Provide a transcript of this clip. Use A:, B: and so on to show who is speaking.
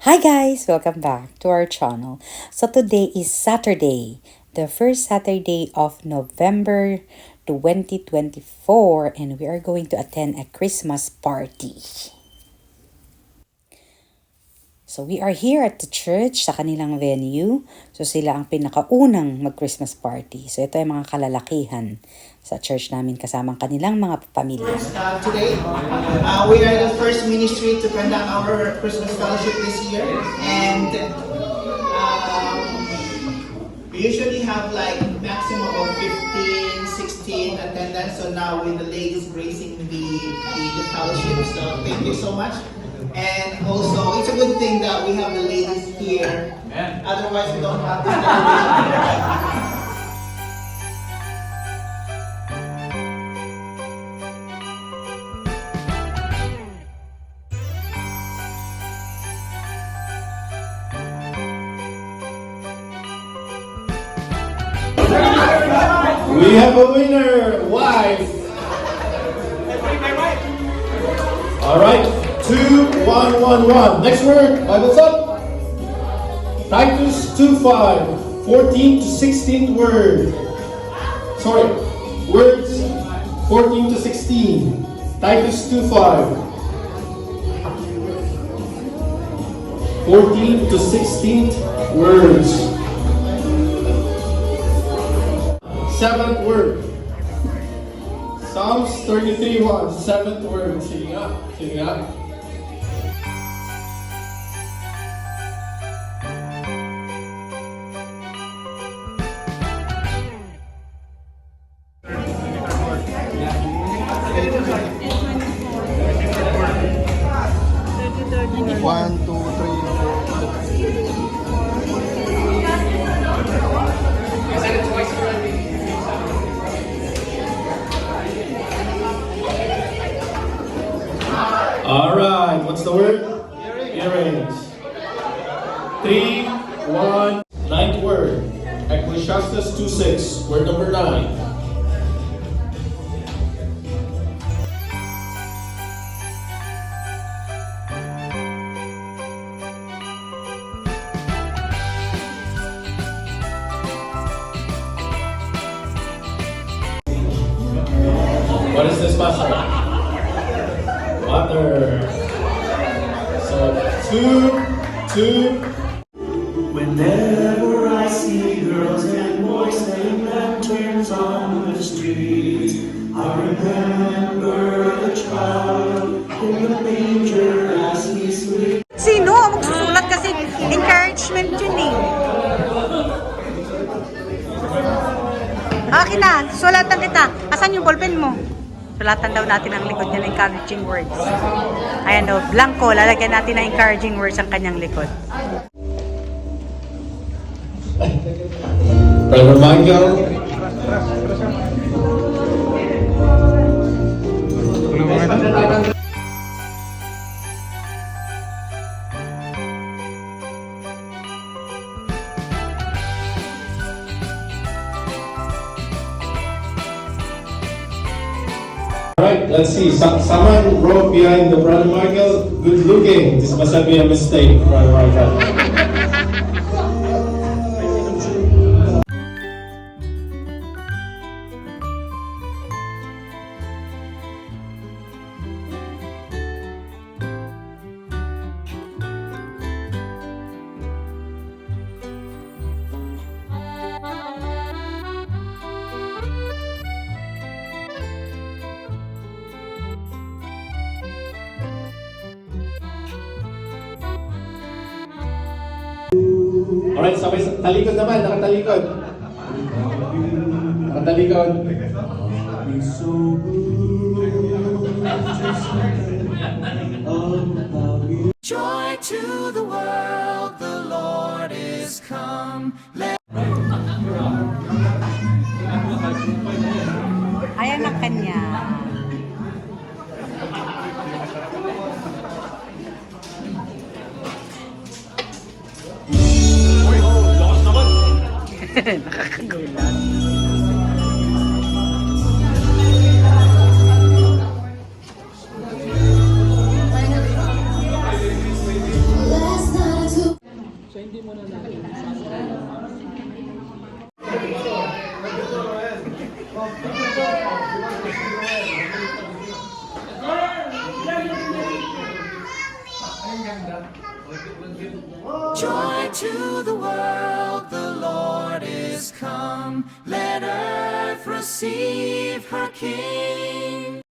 A: Hi guys! Welcome back to our channel. So today is Saturday, the first Saturday of November 2024, and we are going to attend a Christmas party. So we are here at the church sa kanilang venue. So sila ang pinakaunang mag-Christmas party. So ito ay mga kalalakihan sa church namin kasamang kanilang mga pamilya.
B: Today, we are the first ministry to conduct our Christmas fellowship this year, and we usually have like maximum of 15, 16 attendance. So now with the ladies gracing the fellowship, so thank you so much. And also, it's a good thing that we have the ladies here. Otherwise, we don't have this celebration.
C: We have a winner, wife. All right, 2, 1, 1, 1. Next word, Bible's up. Titus 2:5, 14 to 16 word. Sorry, words 14 to 16. Titus 2:5. 14 to 16 words. Seventh word. Psalms 33:1. Seventh word. Sige nga. Sige nga.
D: One, two, three, four.
C: All right. What's the word? Earrings. 3, 1. Ninth word. Ecclesiastes 2:6. Word number 9. What is this, Pastor? Water. So 2.
E: Whenever I see girls and boys laying lanterns on the street, I remember the child in the manger as he sleeps.
F: Sino ang magsusulat kasi encouragement yun eh. Akin na, sulatan kita. Asan yung ballpen mo? Sulatan daw natin ang likod niya ng encouraging words. Ayan daw, blanco. Lalagyan natin ng encouraging words ang kanyang likod.
C: Brother Michael. Alright, let's see. Someone wrote behind the Brother Michael, good looking. This must have been a mistake, Brother Michael. Alright, sabay sa talikod naman, nakatalikod. Nakatalikod.
E: Joy to the world, the Lord is come.
F: Ayan ang kanya. Nakakagulat.
G: Last night
E: Joy to the world, the Lord is come. Let earth receive her King.